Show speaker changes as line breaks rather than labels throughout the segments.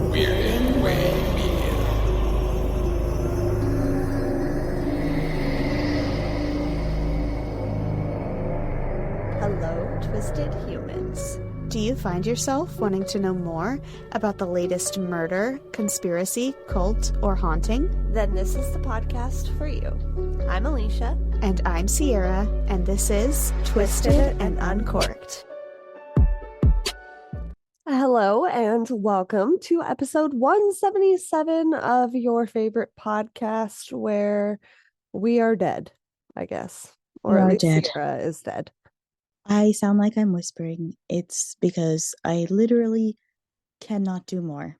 We're in Way Media.
Hello, twisted humans. Do you find yourself wanting to know more about the latest murder, conspiracy, cult, or haunting?
Then this is the podcast for you. I'm Alicia.
And I'm Sierra, and this is Twisted and Uncorked.
Hello and welcome to episode 177 of your favorite podcast where we are dead, I guess. Or at least
dead.
Sierra is dead.
I sound like I'm whispering. It's because I literally cannot do more.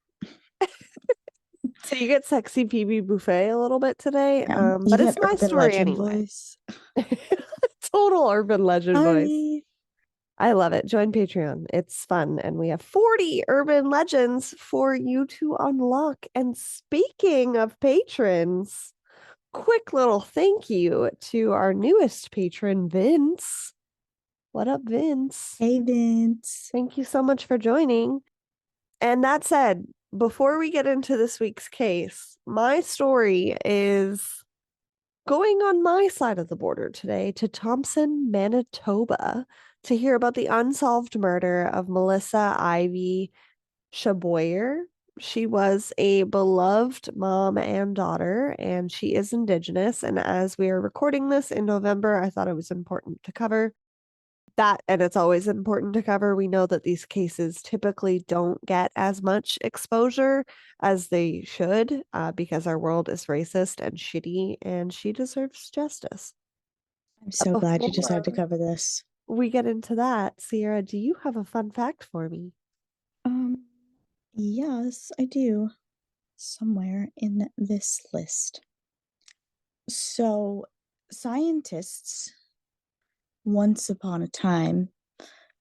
So you get sexy PB buffet a little bit today,
You
but
get
it's my
urban
story
legend
anyway.
voice.
Total urban legend voice.
Hi.
I love it. Join Patreon. It's fun. And we have 40 urban legends for you to unlock. And speaking of patrons, quick little thank you to our newest patron, Vince. What up, Vince?
Hey, Vince.
Thank you so much for joining. And that said, before we get into this week's case, my story is going on my side of the border today to Thompson, Manitoba, to hear about the unsolved murder of Melissa Ivy Chaboyer. She was a beloved mom and daughter, and she is Indigenous. And as we are recording this in November, I thought it was important to cover that, and it's always important to cover. We know that these cases typically don't get as much exposure as they should because our world is racist and shitty, and she deserves justice.
I'm so glad you decided to cover this.
We get into that. Sierra, do you have a fun fact for me?
Yes, I do. Somewhere in this list. So, scientists once upon a time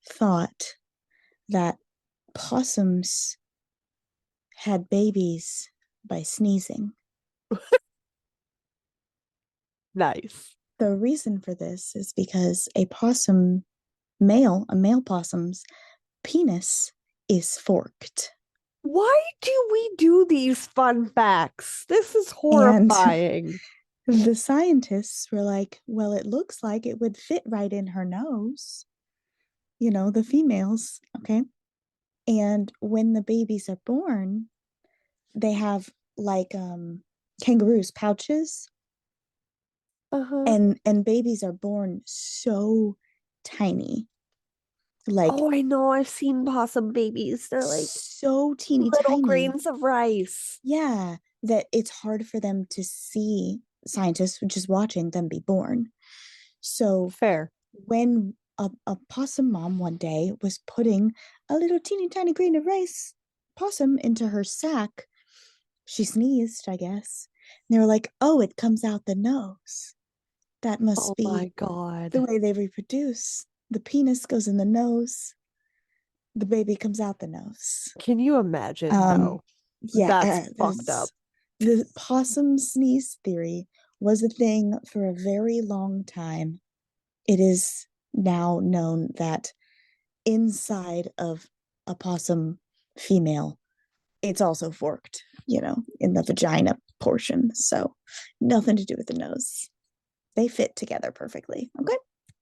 thought that possums had babies by sneezing.
Nice.
The reason for this is because a male possum's penis is forked.
Why do we do these fun facts? This is horrifying.
The scientists were like, well, it looks like it would fit right in her nose. You know, the females, okay? And when the babies are born, they have like kangaroos pouches. And babies are born so tiny. Like,
oh, I know, I've seen possum babies. They're like
so teeny
little
tiny
grains of rice.
Yeah, that it's hard for them to see, scientists just watching them be born. So
fair.
When a possum mom one day was putting a little teeny tiny grain of rice possum into her sack, she sneezed, I guess. And they were like, oh, it comes out the nose. That must be
my God.
the way they reproduce. The penis goes in the nose. The baby comes out the nose.
Can you imagine, though?
Yeah.
That's fucked up.
The possum sneeze theory was a thing for a very long time. It is now known that inside of a possum female, it's also forked, you know, in the vagina portion. So nothing to do with the nose. They fit together perfectly. Okay.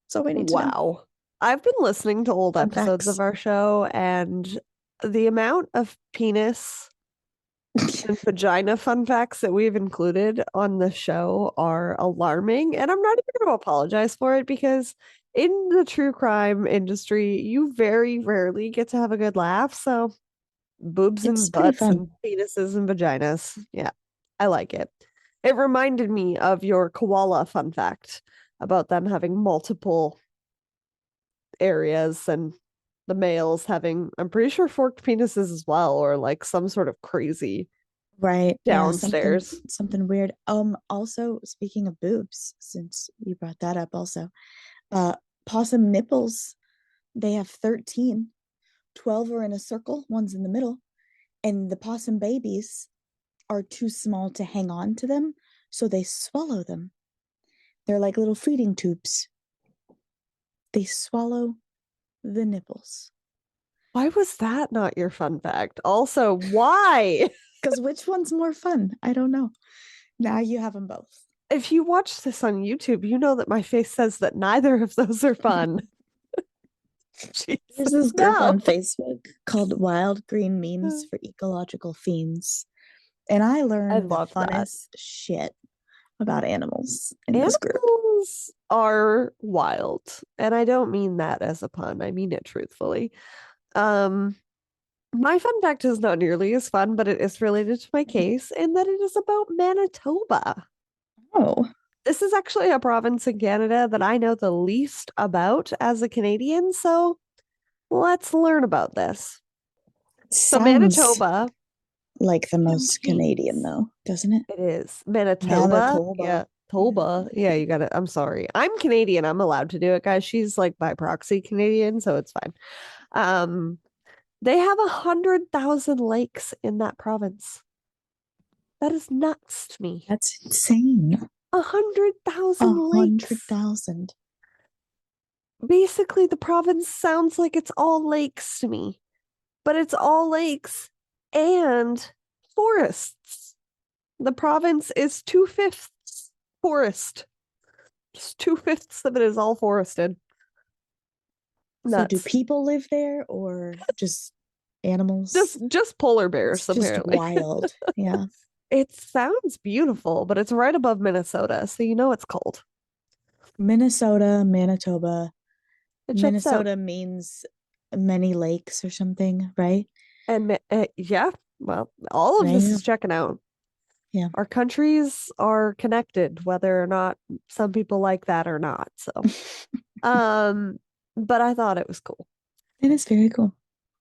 So we need to know.
Wow. I've been listening to old episodes of our show, and the amount of penis and vagina fun facts that we've included on the show are alarming. And I'm not even going to apologize for it, because in the true crime industry, you very rarely get to have a good laugh. So boobs and butts and penises and vaginas. Yeah, I like it. It reminded me of your koala fun fact about them having multiple areas and the males having, I'm pretty sure, forked penises as well, or like some sort of crazy downstairs.
Yeah, something weird. Also, speaking of boobs, since you brought that up also, possum nipples, they have 13. 12 are in a circle, one's in the middle, and the possum babies are too small to hang on to them, so they swallow them. They're like little feeding tubes. They swallow the nipples.
Why was that not your fun fact? Also, why?
Because which one's more fun? I don't know. Now you have them both.
If you watch this on YouTube, you know that my face says that neither of those are fun.
There's
Jesus,
this group
no.
on Facebook called Wild Green Memes for Ecological Fiends. And I
I
learned the
love that.
funnest shit about animals in this group.
Animals are wild, and I don't mean that as a pun. I mean it truthfully. Um, my fun fact is not nearly as fun, but it is related to my case in that it is about Manitoba.
Oh,
This is actually a province in Canada that I know the least about as a Canadian, so let's learn about this. So
sounds
Manitoba
like the most Canadian,
contains
though, doesn't it?
it is Manitoba. Yeah,
Manitoba.
Toba. Yeah, you got it. I'm sorry. I'm Canadian. I'm allowed to do it, guys. She's like by proxy Canadian, so it's fine. Um, they have 100,000 lakes in that province. That is nuts to me.
That's insane.
100,000 lakes.
100,000.
Basically, the province sounds like it's all lakes to me, but it's all lakes and forests. The province is 2/5 forest. Just 2/5 of it is all forested.
So do
Nuts.
people live there or just animals?
Just polar bears,
It's just
apparently.
wild. Yeah.
It sounds beautiful, but it's right above Minnesota, so you know it's cold.
Minnesota, Manitoba.
It checks out.
Minnesota means many lakes or something, right?
And yeah, well, all of this
Right.
is checking out.
Yeah.
Our countries are connected, whether or not some people like that or not. So, um, but I thought it was cool.
It is very cool.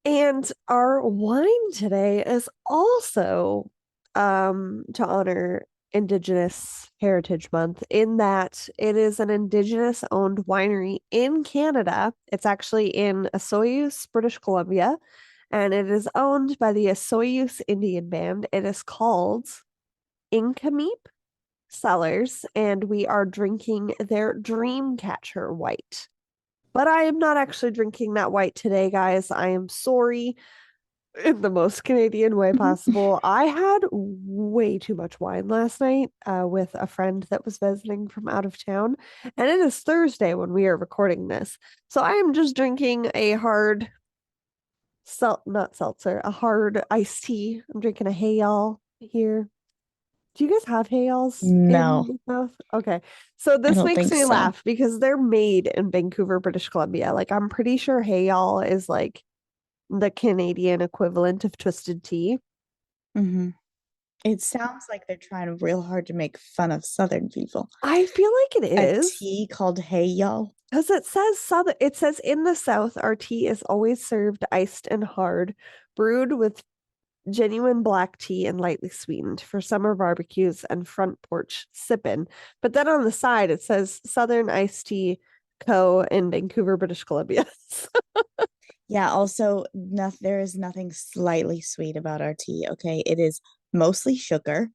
And our wine today is also to honor Indigenous Heritage Month in that it is an Indigenous owned winery in Canada. It's actually in Osoyoos, British Columbia, and it is owned by the Osoyoos Indian Band. It is called Inkameep Cellars, and we are drinking their Dreamcatcher White. But I am not actually drinking that white today, guys. I am sorry in the most Canadian way possible. I had way too much wine last night with a friend that was visiting from out of town, and it is Thursday when we are recording this. So I am just drinking a hard not seltzer, a hard iced tea. I'm drinking a Hey Y'all here. Do you guys have Hey Y'alls in
No,
the South? Okay. So
I
this
don't
makes
think
me
so.
laugh because they're made in Vancouver, British Columbia. Like I'm pretty sure Hey Y'all is like the Canadian equivalent of twisted tea.
Hmm. It sounds like they're trying real hard to make fun of Southern people.
I feel like it
A
is
tea called Hey Y'all.
because it says in the South, our tea is always served iced and hard, brewed with genuine black tea and lightly sweetened for summer barbecues and front porch sippin'. But then on the side, it says Southern Iced Tea Co. in Vancouver, British Columbia.
Yeah, also, there is nothing slightly sweet about our tea, okay? It is mostly sugar,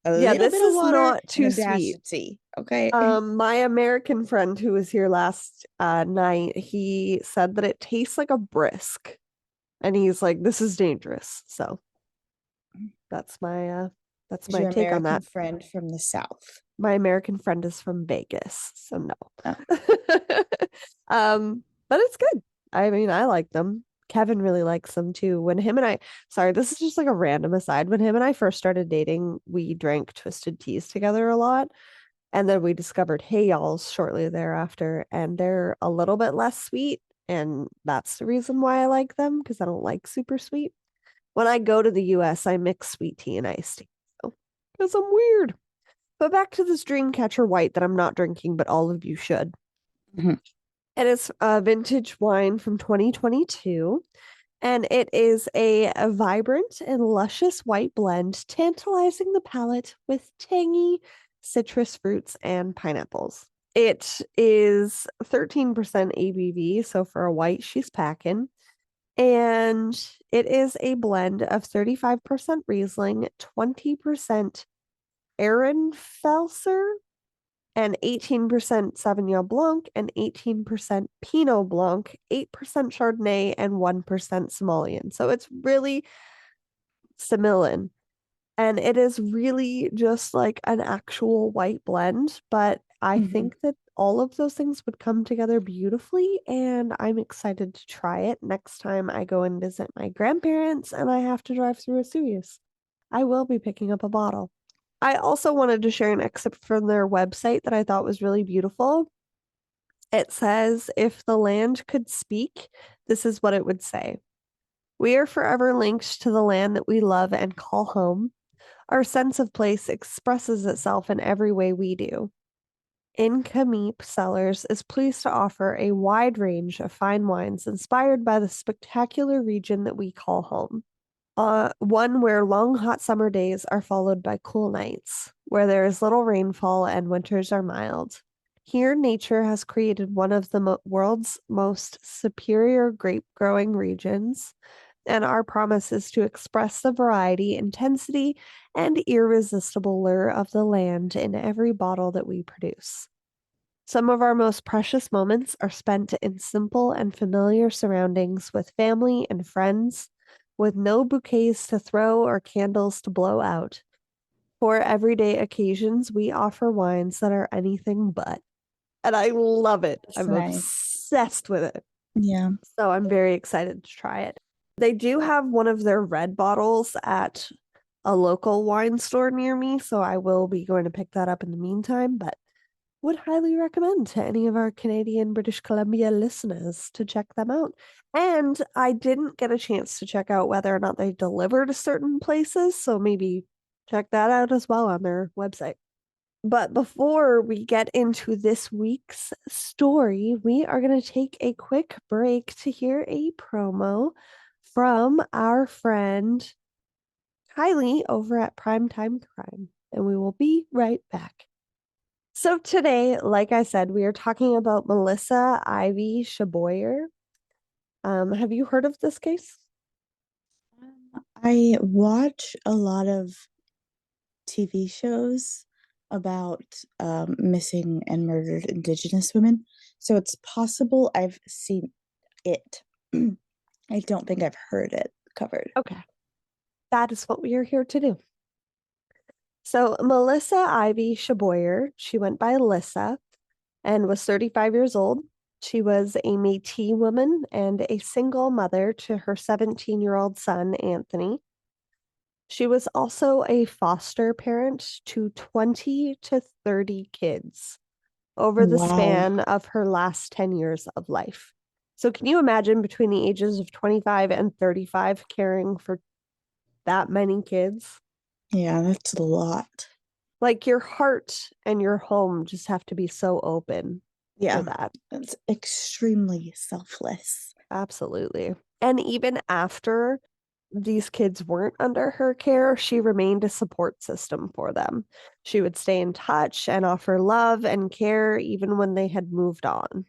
a
Yeah,
little
this
bit of
is
water,
not
and
too
a dash
sweet.
of tea, okay?
My American friend who was here last night, he said that it tastes like a brisk. And he's like, this is dangerous. So that's my
Is your
take on
American
that.
friend from the South?
My American friend is from Vegas, so no.
Oh.
But it's good. I mean, I like them. Kevin really likes them too. Sorry, this is just like a random aside. When him and I first started dating, we drank twisted teas together a lot. And then we discovered Hey Y'alls shortly thereafter, and they're a little bit less sweet. And that's the reason why I like them, because I don't like super sweet. When I go to the US, I mix sweet tea and iced tea. So, because I'm weird. But back to this Dreamcatcher White that I'm not drinking, but all of you should.
Mhm.
It is a vintage wine from 2022, and it is a vibrant and luscious white blend, tantalizing the palate with tangy citrus fruits and pineapples. It is 13% ABV, so for a white, she's packing. And it is a blend of 35% Riesling, 20% Ehrenfelser, and 18% Sauvignon Blanc and 18% Pinot Blanc, 8% Chardonnay, and 1% Semillon. So it's really Semillon. And it is really just like an actual white blend, but I think that all of those things would come together beautifully, and I'm excited to try it next time I go and visit my grandparents and I have to drive through Vesuvius. I will be picking up a bottle. I also wanted to share an excerpt from their website that I thought was really beautiful. It says, "If the land could speak, this is what it would say. We are forever linked to the land that we love and call home. Our sense of place expresses itself in every way we do. In Cameep Cellars is pleased to offer a wide range of fine wines inspired by the spectacular region that we call home. One where long hot summer days are followed by cool nights, where there is little rainfall and winters are mild. Here, nature has created one of the world's most superior grape growing regions, and our promise is to express the variety, intensity, and irresistible lure of the land in every bottle that we produce. Some of our most precious moments are spent in simple and familiar surroundings with family and friends, with no bouquets to throw or candles to blow out. For everyday occasions, we offer wines that are anything but." And I love it.
That's
I'm
nice.
obsessed with it.
Yeah.
So I'm very excited to try it. They do have one of their red bottles at a local wine store near me, so I will be going to pick that up in the meantime, but would highly recommend to any of our Canadian, British Columbia listeners to check them out. And I didn't get a chance to check out whether or not they deliver to certain places, so maybe check that out as well on their website. But before we get into this week's story, we are going to take a quick break to hear a promo from our friend Kylie over at Primetime Crime, and we will be right back. So today, like I said, we are talking about Melissa Ivy Shaboyer. Have you heard of this case?
I watch a lot of TV shows about missing and murdered Indigenous women, so it's possible I've seen it. I don't think I've heard it covered.
Okay. That is what we are here to do. So Melissa Ivy Shaboyer, she went by Alyssa and was 35 years old. She was a Métis woman and a single mother to her 17-year-old son, Anthony. She was also a foster parent to 20 to 30 kids over the
Wow.
span of her last 10 years of life. So can you imagine between the ages of 25 and 35 caring for that many kids?
Yeah, that's a lot.
Like your heart and your home just have to be so open
Yeah,
for that.
that's extremely selfless.
Absolutely. And even after these kids weren't under her care, she remained a support system for them. She would stay in touch and offer love and care even when they had moved on.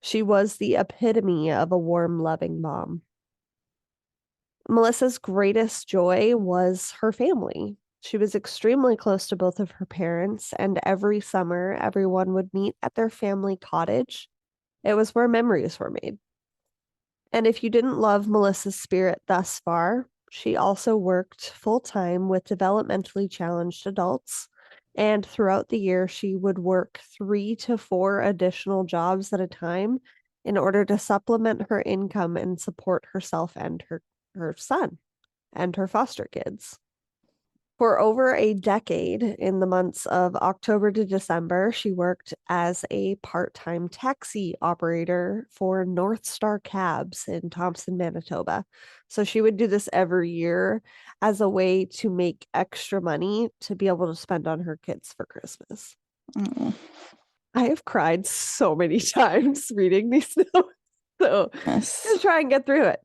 She was the epitome of a warm, loving mom. Melissa's greatest joy was her family. She was extremely close to both of her parents, and every summer, everyone would meet at their family cottage. It was where memories were made. And if you didn't love Melissa's spirit thus far, she also worked full time with developmentally challenged adults. And throughout the year, she would work 3 to 4 additional jobs at a time in order to supplement her income and support herself and her son and her foster kids. For over a decade, in the months of October to December, she worked as a part-time taxi operator for North Star Cabs in Thompson, Manitoba. So she would do this every year as a way to make extra money to be able to spend on her kids for Christmas.
Oh,
I have cried so many times reading these notes. So
yes.
just try and get through it.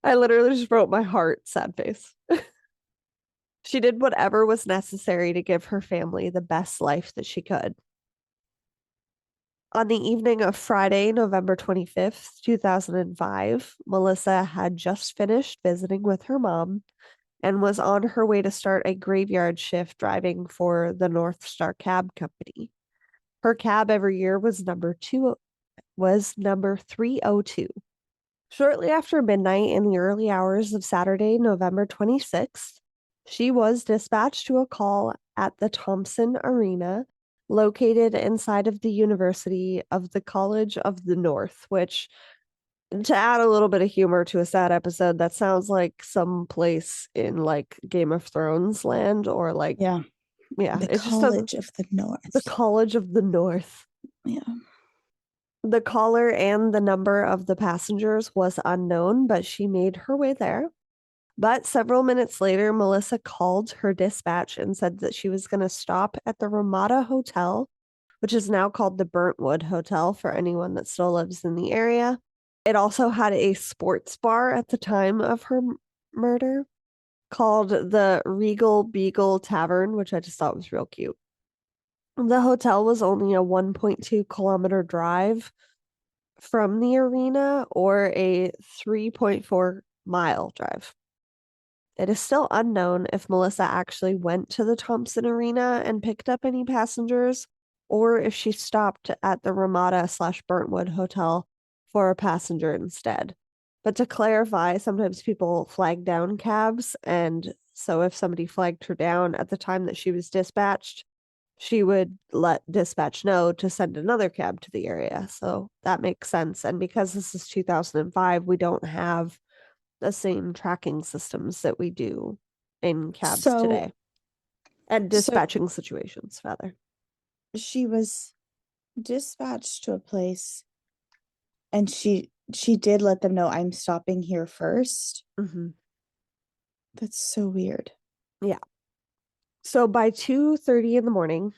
I literally just wrote my heart, sad face. She did whatever was necessary to give her family the best life that she could. On the evening of Friday, November 25th, 2005, Melissa had just finished visiting with her mom, and was on her way to start a graveyard shift driving for the North Star Cab Company. Her cab every year was number 302. Shortly after midnight in the early hours of Saturday, November 26th, she was dispatched to a call at the Thompson Arena, located inside of the University of the College of the North, which, to add a little bit of humor to a sad episode, that sounds like some place in like Game of Thrones land, or like,
Yeah.
yeah,
The
it's just the
College of the North.
College of the North.
Yeah.
The caller and the number of the passengers was unknown, but she made her way there. But several minutes later, Melissa called her dispatch and said that she was going to stop at the Ramada Hotel, which is now called the Burntwood Hotel for anyone that still lives in the area. It also had a sports bar at the time of her murder called the Regal Beagle Tavern, which I just thought was real cute. The hotel was only a 1.2-kilometer drive from the arena, or a 3.4-mile drive. It is still unknown if Melissa actually went to the Thompson Arena and picked up any passengers, or if she stopped at the Ramada/Burntwood Hotel for a passenger instead. But to clarify, sometimes people flag down cabs, and so if somebody flagged her down at the time that she was dispatched, she would let dispatch know to send another cab to the area. So that makes sense. And because this is 2005, we don't have the same tracking systems that we do in cabs today, and dispatching situations, rather.
She was dispatched to a place, and she did let them know, I'm stopping here first.
Mm-hmm.
That's so weird.
Yeah. So by 2:30 in the morning,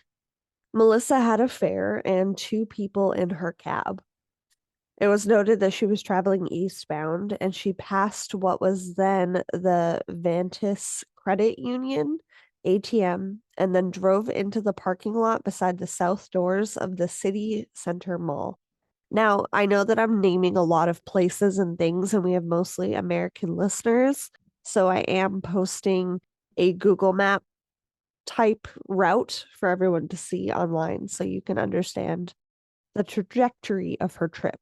Melissa had a fare and 2 people in her cab. It was noted that she was traveling eastbound, and she passed what was then the Vantis Credit Union ATM, and then drove into the parking lot beside the south doors of the City Center Mall. Now, I know that I'm naming a lot of places and things, and we have mostly American listeners, so I am posting a Google Map type route for everyone to see online so you can understand the trajectory of her trip.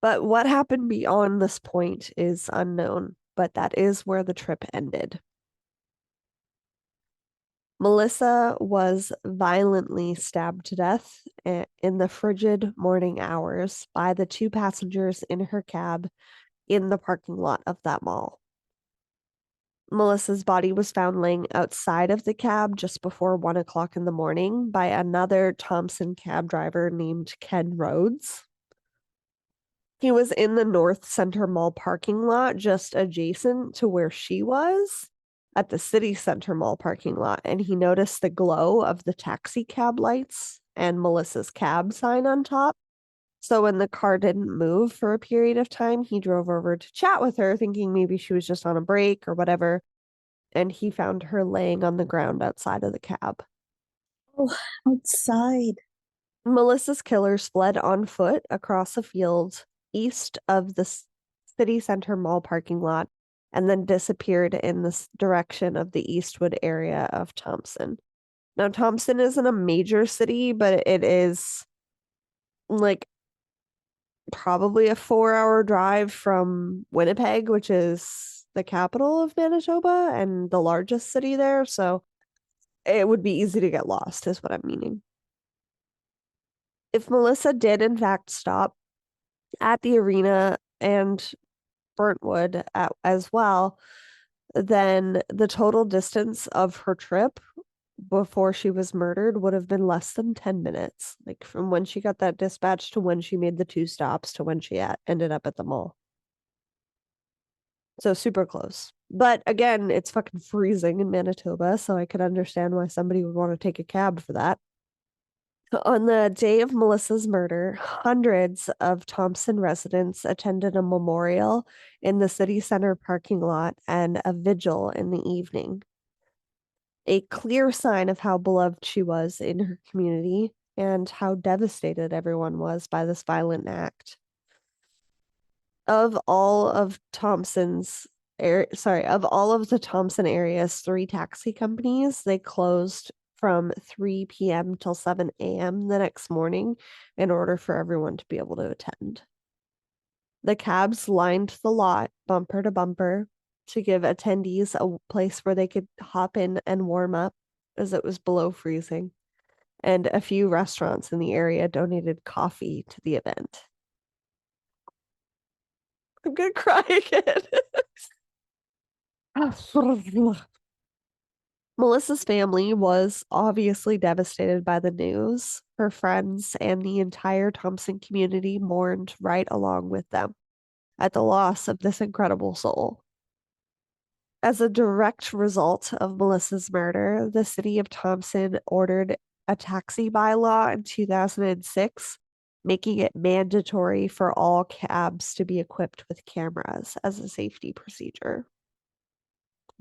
But what happened beyond this point is unknown, but that is where the trip ended. Melissa was violently stabbed to death in the frigid morning hours by the 2 passengers in her cab in the parking lot of that mall. Melissa's body was found laying outside of the cab just before 1 o'clock in the morning by another Thompson cab driver named Ken Rhodes. He was in the North Center Mall parking lot just adjacent to where she was at the City Center Mall parking lot, and he noticed the glow of the taxi cab lights and Melissa's cab sign on top. So when the car didn't move for a period of time, he drove over to chat with her, thinking maybe she was just on a break or whatever, and he found her laying on the ground outside of the cab.
Oh, outside.
Melissa's killers fled on foot across a field east of the City Center Mall parking lot, and then disappeared in this direction of the Eastwood area of Thompson. Now, Thompson isn't a major city, but it is like probably a 4-hour drive from Winnipeg, which is the capital of Manitoba and the largest city there. So it would be easy to get lost, is what I'm meaning. If Melissa did, in fact, stop at the arena and Burntwood as well, then the total distance of her trip before she was murdered would have been less than 10 minutes, like from when she got that dispatch to when she made the 2 stops to when she ended up at the mall. So super close. But again, it's fucking freezing in Manitoba, so I could understand why somebody would want to take a cab for that. On the day of Melissa's murder, hundreds of Thompson residents attended a memorial in the city center parking lot and a vigil in the evening. A clear sign of how beloved she was in her community and how devastated everyone was by this violent act. Of all of Thompson's of all of the Thompson area's 3 taxi companies, they closed from 3 p.m. till 7 a.m. the next morning in order for everyone to be able to attend. The cabs lined the lot bumper to bumper to give attendees a place where they could hop in and warm up as it was below freezing. And a few restaurants in the area donated coffee to the event. I'm gonna cry again. Melissa's family was obviously devastated by the news. Her friends and the entire Thompson community mourned right along with them at the loss of this incredible soul. As a direct result of Melissa's murder, the city of Thompson ordered a taxi bylaw in 2006, making it mandatory for all cabs to be equipped with cameras as a safety procedure.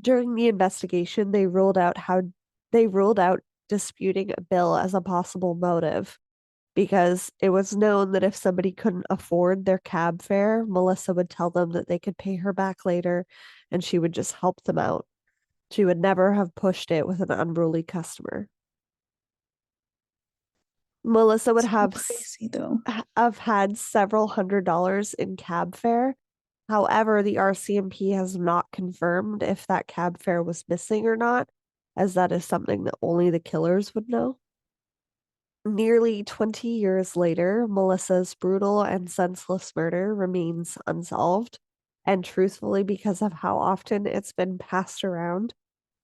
During the investigation, they ruled out disputing a bill as a possible motive because it was known that if somebody couldn't afford their cab fare, Melissa would tell them that they could pay her back later and she would just help them out. She would never have pushed it with an unruly customer. Melissa would
So
have
crazy though.
had several $100s in cab fare. However, the RCMP has not confirmed if that cab fare was missing or not, as that is something that only the killers would know. Nearly 20 years later, Melissa's brutal and senseless murder remains unsolved, and truthfully, because of how often it's been passed around,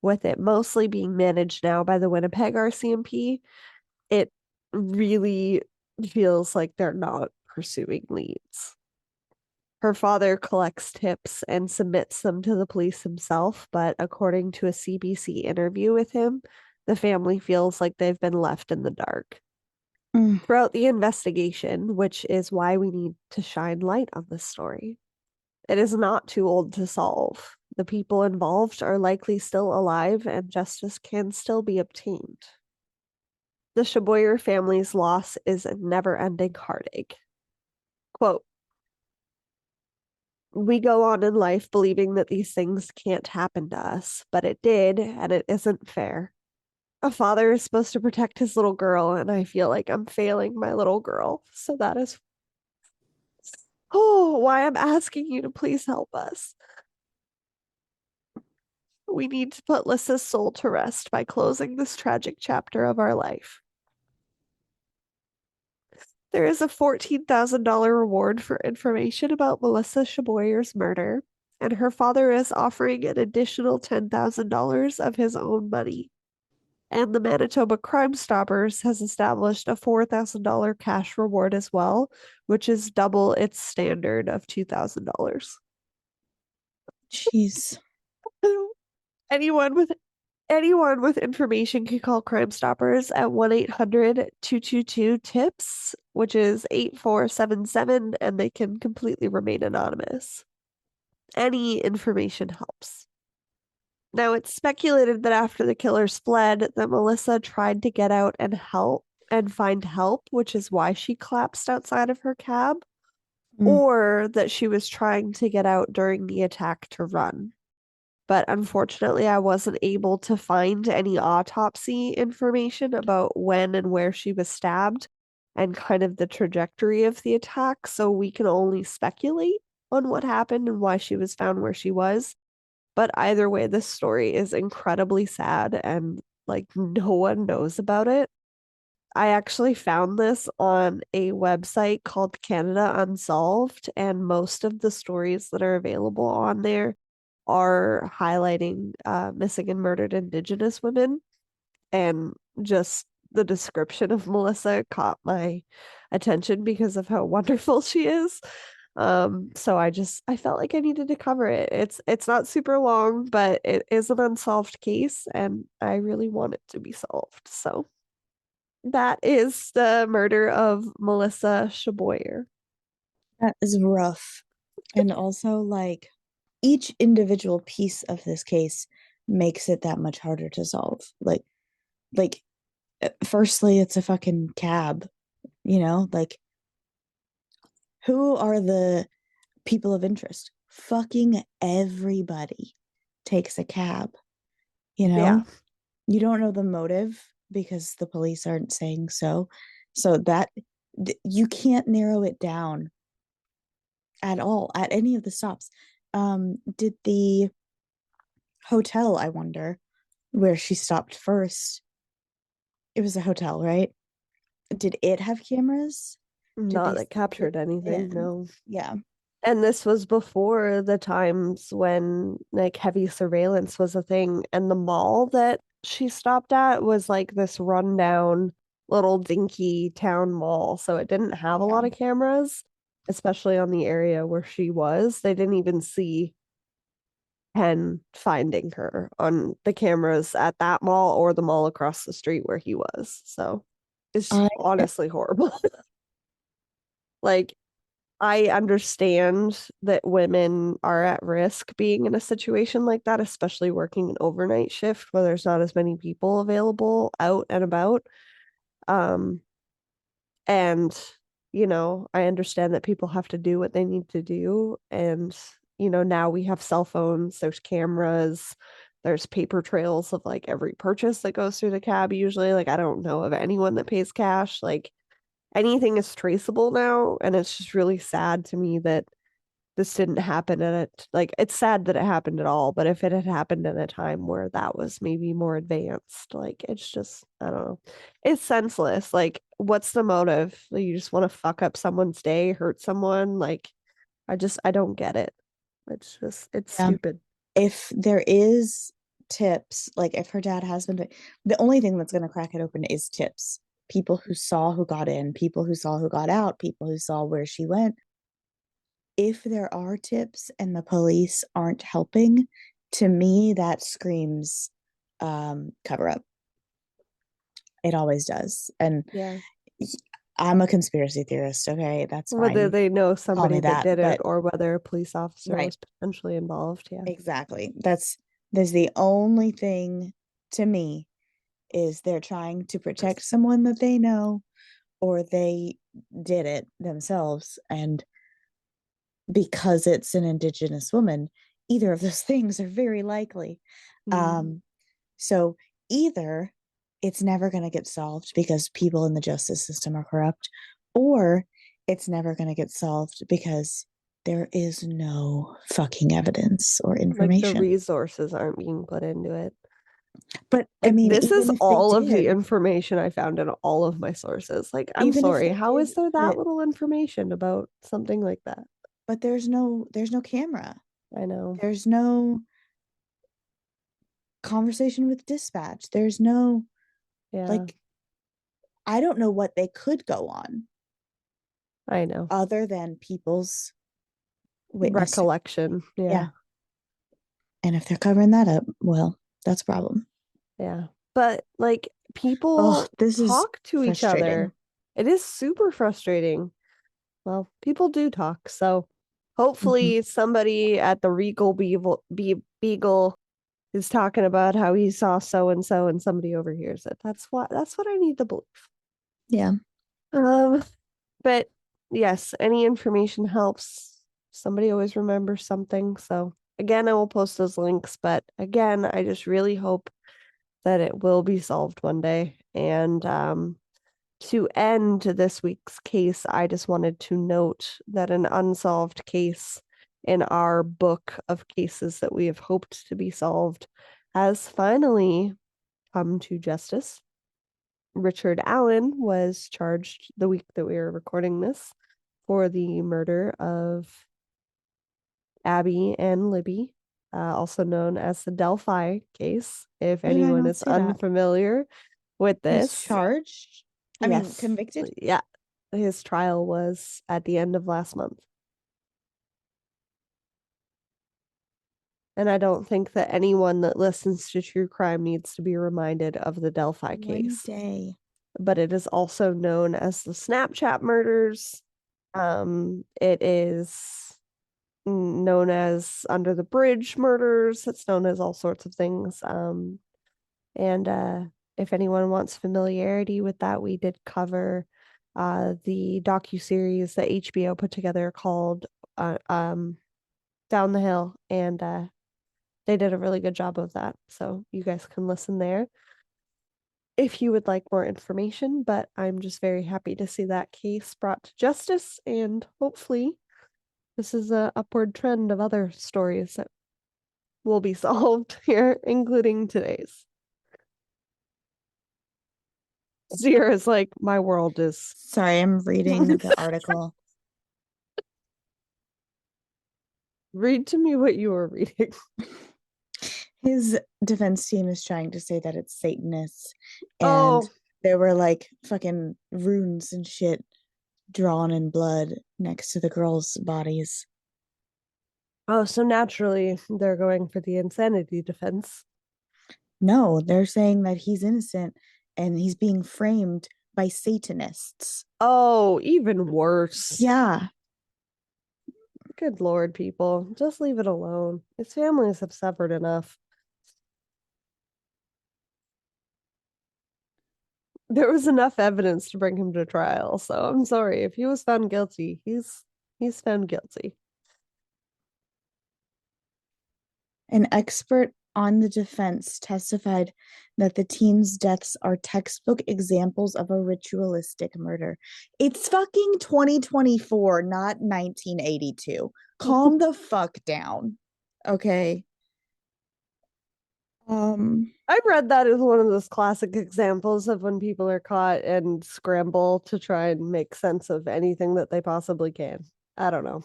with it mostly being managed now by the Winnipeg RCMP, it really feels like they're not pursuing leads. Her father collects tips and submits them to the police himself, but according to a CBC interview with him, the family feels like they've been left in the dark. Throughout the investigation, which is why we need to shine light on this story, it is not too old to solve. The people involved are likely still alive and justice can still be obtained. The Chaboyer family's loss is a never-ending heartache. Quote, "We go on in life believing that these things can't happen to us, but it did, and it isn't fair. A father is supposed to protect his little girl, and I feel like I'm failing my little girl. So that is why I'm asking you to please help us. We need to put Lissa's soul to rest by closing this tragic chapter of our life. There is a $14,000 reward for information about Melissa Chaboyer's murder, and her father is offering an additional $10,000 of his own money. And the Manitoba Crime Stoppers has established a $4,000 cash reward as well, which is double its standard of $2,000.
Jeez.
Anyone with information can call Crime Stoppers at 1-800-222-TIPS, which is 8477, and they can completely remain anonymous. Any information helps. Now, it's speculated that after the killers fled, that Melissa tried to get out and find help, which is why she collapsed outside of her cab, or that she was trying to get out during the attack to run. But unfortunately, I wasn't able to find any autopsy information about when and where she was stabbed and kind of the trajectory of the attack, so we can only speculate on what happened and why she was found where she was. But either way, this story is incredibly sad and like no one knows about it. I actually found this on a website called Canada Unsolved, and most of the stories that are available on there are highlighting missing and murdered Indigenous women. And just the description of Melissa caught my attention because of how wonderful she is. So I felt like I needed to cover it. It's not super long, but it is an unsolved case and I really want it to be solved. So that is the murder of Melissa Chaboyer.
That is rough. And also, like, each individual piece of this case makes it that much harder to solve. Like, firstly, it's a fucking cab, you know? Like, who are the people of interest? fucking everybody takes a cab,
Yeah.
You don't know the motive because the police aren't saying so. So that you can't narrow it down at all at any of the stops. Did the hotel, I wonder, where she stopped first, it was a hotel, right? Did it have cameras? Did
Not
they
that
send it
captured anything,
in?
no.
Yeah.
And this was before the times when like heavy surveillance was a thing. And the mall that she stopped at was like this rundown little dinky town mall. So it didn't have a
Yeah.
lot of cameras, especially on the area where she was. They didn't even see Ken finding her on the cameras at that mall or the mall across the street where he was. So it's
I
honestly horrible. Like, I understand that women are at risk being in a situation like that, especially working an overnight shift where there's not as many people available out and about. Um, and, I understand that people have to do what they need to do. And, now we have cell phones, there's cameras, there's paper trails of like every purchase that goes through the cab usually. Like, I don't know of anyone that pays cash. Like, anything is traceable now. And it's just really sad to me that this didn't happen at it. Like, it's sad that it happened at all, but if it had happened at a time where that was maybe more advanced, like, it's just, I don't know. It's senseless. Like, what's the motive? Like, you just want to fuck up someone's day, hurt someone? Like, I don't get it. It's
Yeah.
stupid.
If there is tips, like if her dad has been, the only thing that's going to crack it open is tips. People who saw who got in, people who saw who got out, people who saw where she went. If there are tips and the police aren't helping, to me that screams cover up. It always does. And
Yeah.
I'm a conspiracy theorist, okay? That's
Whether
fine.
they know
Call
somebody
me
that
that.
did it
But
or whether a police officer
right,
was potentially involved. Yeah.
exactly. That's the only thing to me is they're trying to protect someone that they know or they did it themselves. And because it's an indigenous woman, either of those things are very likely.
Mm.
So either it's never going to get solved because people in the justice system are corrupt, or it's never going to get solved because there is no fucking evidence or
Like, the
information.
resources aren't being put into it.
But I
Like,
mean,
this is
even if they
all of the
did,
information I found in all of my sources. Like, I'm
even if
sorry,
they
how
did
is there that
put,
little information about something like that?
but there's no camera.
I know.
There's no conversation with dispatch. There's no,
Yeah,
like, I don't know what they could go on
I know.
other than people's witness.
Recollection.
Yeah.
Yeah,
And if they're covering that up, well, that's a problem.
yeah. But like,
Oh,
people
this is
talk to each
frustrating.
other. It is super frustrating. Well, people do talk, so
Mhm.
hopefully somebody at the Regal Beagle is talking about how he saw so and somebody overhears it. That's what I need to believe.
Yeah.
Um, but yes, any information helps. Somebody always remembers something. So again, I will post those links, but again, I just really hope that it will be solved one day. And to end this week's case, I just wanted to note that an unsolved case in our book of cases that we have hoped to be solved has finally come to justice. Richard Allen was charged the week that we were recording this for the murder of Abby and Libby, also known as the Delphi case. If
How did I
anyone
not
is
see that?
unfamiliar with
He's
this,
charged. I mean,
yes,
convicted.
yeah, his trial was at the end of last month. And I don't think that anyone that listens to true crime needs to be reminded of the Delphi
One
case.
day.
But it is also known as the Snapchat murders. It is known as Under the Bridge murders. It's known as all sorts of things. And if anyone wants familiarity with that, we did cover the docuseries that HBO put together called down the hill, and they did a really good job of that. So you guys can listen there if you would like more information. But I'm just very happy to see that case brought to justice, and hopefully this is a upward trend of other stories that will be solved here, including today's. Sierra's like, my world is.
Sorry, I'm reading the article.
Read to me what you were reading.
His defense team is trying to say that it's Satanists, and
Oh,
there were like fucking runes and shit drawn in blood next to the girls' bodies.
oh, so naturally they're going for the insanity defense.
No, they're saying that he's innocent and he's being framed by Satanists.
Oh, even worse.
Yeah.
Good Lord, people. Just leave it alone. His families have suffered enough. There was enough evidence to bring him to trial, so I'm sorry. If he was found guilty, he's found guilty.
An expert on the defense testified that the teens' deaths are textbook examples of a ritualistic murder. It's fucking 2024, not 1982. Calm the fuck down. Okay.
I read that as one of those classic examples of when people are caught and scramble to try and make sense of anything that they possibly can. I don't know.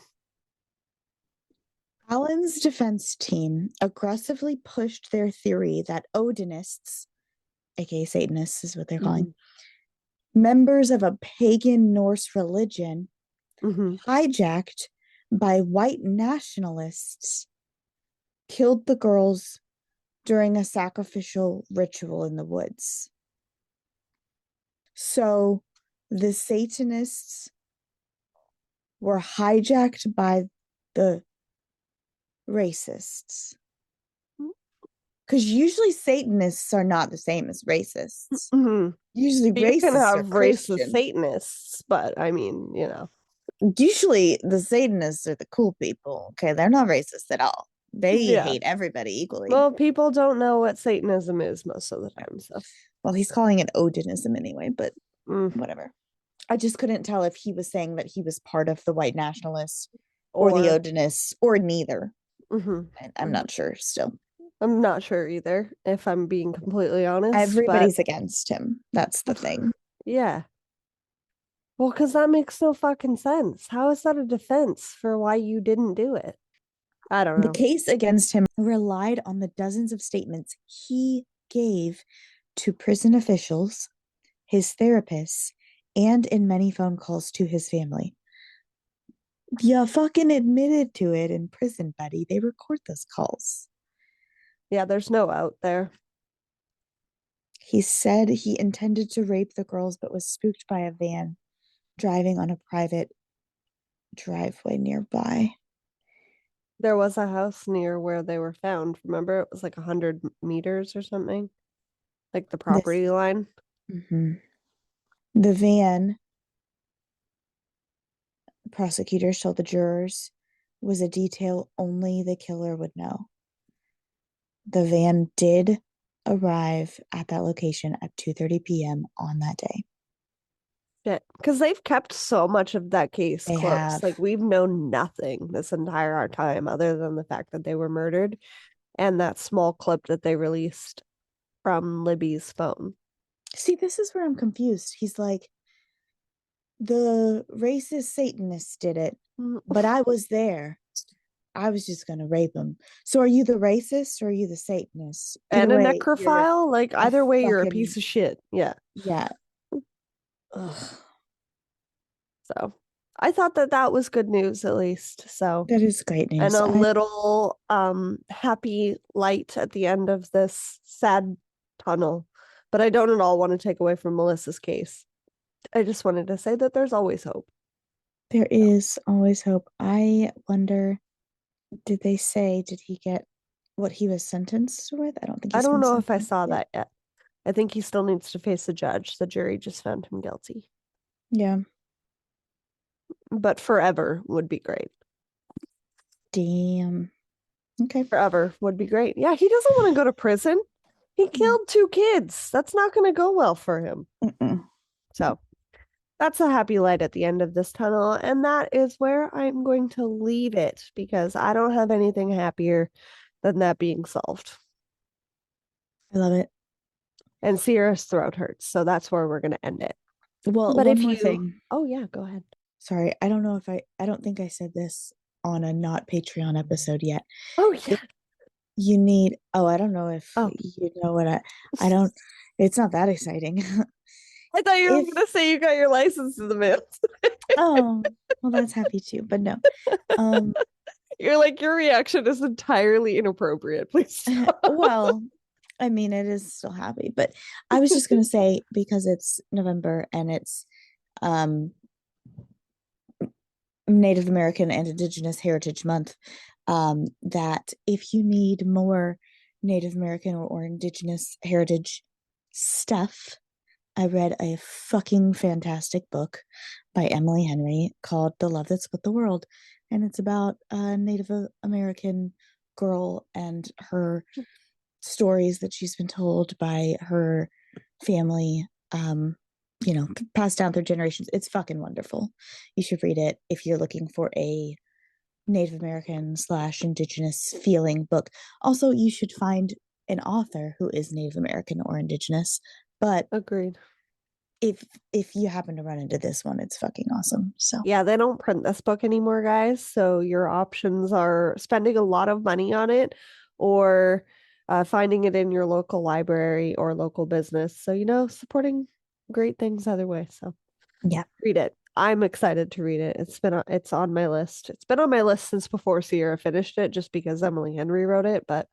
Allen's defense team aggressively pushed their theory that Odinists, aka Satanists is what they're calling, members of a pagan Norse religion, hijacked by white nationalists, killed the girls during a sacrificial ritual in the woods. So the Satanists were hijacked by the racists. Because usually Satanists are not the same as racists. Usually
you
racists
can have
are
racist
Christian.
Satanists, but I mean, you know.
Usually the Satanists are the cool people. Okay, they're not racist at all. They
Yeah.
hate everybody equally.
Well, people don't know what Satanism is most of the time, so.
Well, he's calling it Odinism anyway, but whatever. I just couldn't tell if he was saying that he was part of the white nationalists or the Odinists or neither. I'm not sure still.
I'm not sure either, if I'm being completely honest.
Everybody's against him. That's the thing.
Yeah. Well, because that makes no fucking sense. How is that a defense for why you didn't do it? I don't know.
The case against him relied on the dozens of statements he gave to prison officials, his therapists, and in many phone calls to his family. You fucking admitted to it in prison, buddy. They record those calls.
Yeah, there's no out there.
He said he intended to rape the girls, but was spooked by a van driving on a private driveway nearby.
There was a house near where they were found. Remember, it was like 100 meters or something, like the property line.
The van, prosecutors told the jurors, was a detail only the killer would know. The van did arrive at that location at 2:30 p.m. on that day.
Shit, because they've kept so much of that case
They
close.
have.
Like, we've known nothing this entire time other than the fact that they were murdered and that small clip that they released from Libby's phone.
See, this is where I'm confused. He's like, the racist Satanists did it, but I was there. I was just gonna rape him. So are you the racist or are you the Satanist?
And a necrophile? Like, either way, you're a piece of shit. Yeah.
Yeah. Ugh.
So I thought that that was good news, at least. So
that is great news.
And a little happy light at the end of this sad tunnel. But I don't at all want to take away from Melissa's case. I just wanted to say that there's always hope.
There is always hope. I wonder, did he get what he was sentenced with? I don't think
I don't know if I saw that yet. I think he still needs to face the judge. The jury just found him guilty.
Yeah.
But forever would be great.
Damn. Okay.
forever would be great. Yeah, he doesn't want to go to prison. He killed 2 kids. That's not going to go well for him.
Mm-mm.
So that's a happy light at the end of this tunnel. And that is where I'm going to leave it because I don't have anything happier than that being solved.
I love it.
And Sierra's throat hurts. So that's where we're going to end it.
Well,
But
one
if
more
you,
thing.
oh yeah, go ahead.
Sorry, I don't know if I don't think I said this on a not Patreon episode yet.
Oh yeah.
You need, oh, I don't know if
Oh.
you know what I don't, it's not that exciting.
I thought you were
If-
going to say you got your license in the mail.
Oh, well, that's happy too, but no.
You're like, your reaction is entirely inappropriate. Please stop.
Well, I mean, it is still happy, but I was just gonna say because it's November and it's Native American and Indigenous Heritage Month, that if you need more Native American or Indigenous heritage stuff, I read a fucking fantastic book by Emily Henry called The Love That Split the World. And it's about a Native American girl and her stories that she's been told by her family, passed down through generations. It's fucking wonderful. You should read it if you're looking for a Native American / Indigenous feeling book. Also, you should find an author who is Native American or Indigenous. But
Agreed.
if you happen to run into this one, it's fucking awesome. So
Yeah, they don't print this book anymore, guys. So your options are spending a lot of money on it or finding it in your local library or local business. So, supporting great things either way. So
yeah,
read it. I'm excited to read it. It's on my list. It's been on my list since before Sierra finished it, just because Emily Henry wrote it. But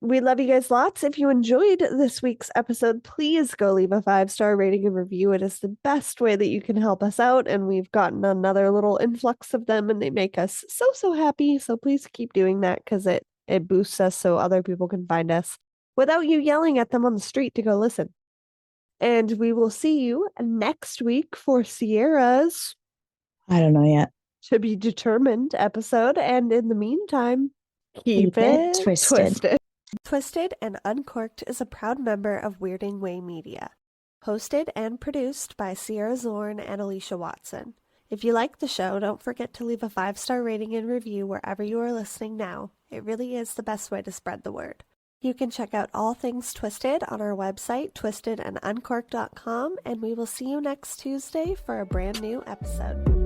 we love you guys lots. If you enjoyed this week's episode, please go leave a 5-star rating and review. It is the best way that you can help us out. And we've gotten another little influx of them and they make us so happy. So please keep doing that because it boosts us so other people can find us without you yelling at them on the street to go listen. And we will see you next week for Sierra's
I don't know yet.
to be determined episode. And in the meantime, keep
Keep it
it
twisted.
Twisted and Uncorked is a proud member of Weirding Way Media. Hosted and produced by Sierra Zorn and Alicia Watson. If you like the show, don't forget to leave a 5-star rating and review wherever you are listening now. It really is the best way to spread the word. You can check out all things Twisted on our website, twistedanduncorked.com, and we will see you next Tuesday for a brand new episode.